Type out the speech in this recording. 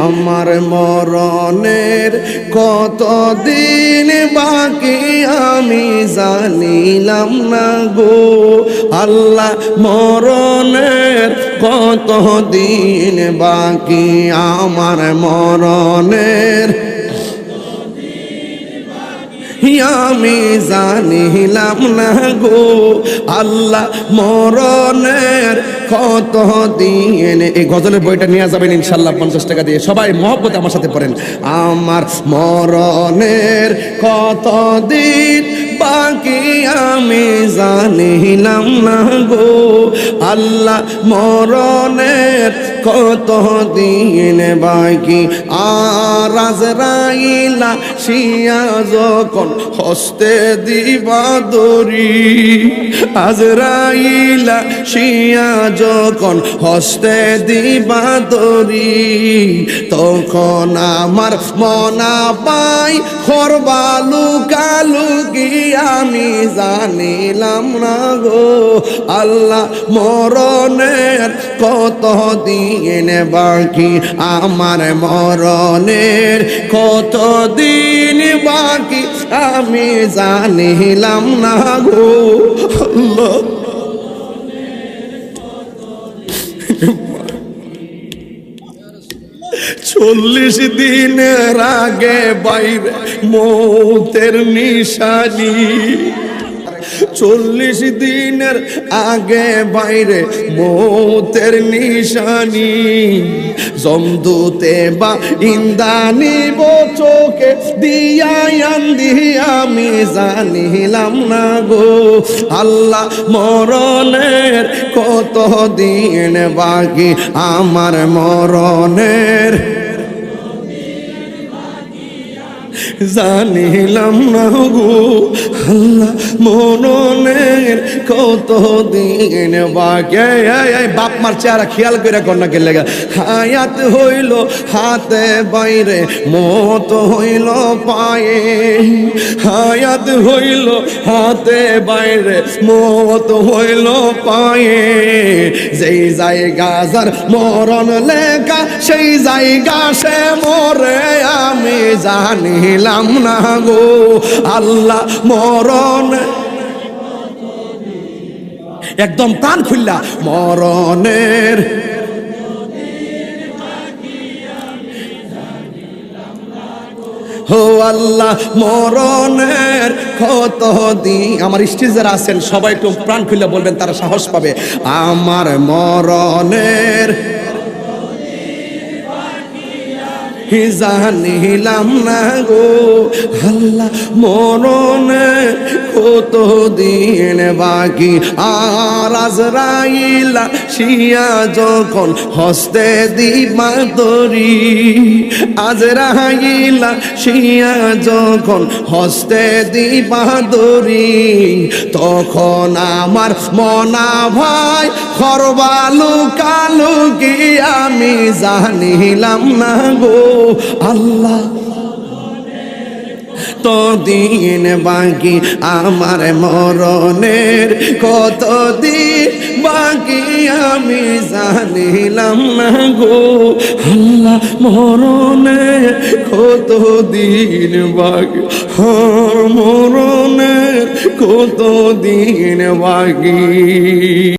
আমার মরণের কতদিন বাকি আমি জানিলাম না গো আল্লাহ মরণের কতদিন বাকি আমার মরণের আমি জানিলাম না গো আল্লাহ মরণের কতদিন। এই গজলের বইটা নিয়ে যাবেন ইনশাল্লাহ 50 টাকা দিয়ে। সবাই মহব্বতে আমার সাথে পড়েন। আমার মরণের কতদিন বাকি আমি জানিলাম না গো আল্লাহ মরণের কতদিন বাকি। আর আজরাইল আসিয়া যখন হস্তে দিবা দড়ি, আজরাইল আসিয়া যখন হস্তে দিবা দড়ি, তখন আমার মনা পাই খরবালু কালুকি আমি জানিলাম না গো আল্লাহ মরণের কতদিন বাকি আমার মরণের কতদিন বাকি আমি জানিলাম না গো আল্লাহ। 40 দিনের আগে বাইরে মৌতের নিশানি, 40 দিনের আগে বাইরে মৌতের নিশানি, জমদূতে বা ইন্দানি চোখে দিয়াই আন্দি আমি জানিলাম না গো আল্লাহ মরণের কতদিন বাকি আমার মরণের জানিলাম না গো আল্লাহ মরণের কতদিন বাকি। বাপ মার চেহারা খেয়াল করে কন্যা কে লেগা হায়াত হইল হাতে বাইরে মত হইল পায়ে, হায়াত হইল হাতে বাইরে মত হইল পায়ে, যেই জায়গা যার মরণ লেখা সেই জায়গা সে মরে আমি জানিলাম না গো আল্লাহ মরণ। একদম প্রাণ খুললা মরণের হো আল্লাহ মরণের কতদিন। আমার স্টেজ যারা আছেন সবাই একটু প্রাণ খুললা বলবেন, তারা সাহস পাবে। আমার মরণের জানিলাম না গো আল্লাহ মরণের কতদিন বাকি। আর আজরাইল আসিয়া যখন হস্তে দিবা দড়ি, আজরাইল আসিয়া যখন হস্তে দিবা দড়ি, তখন আমার মনা ভাই খরবালু কালুকি আমি জানিলাম না গো আল্লাহ তদিন বাকি আমার মরণের কতদিন বাকি আমি জানিলাম না গো আল্লাহ মরণের কতদিন বাকি, মরণের কতদিন বাকি।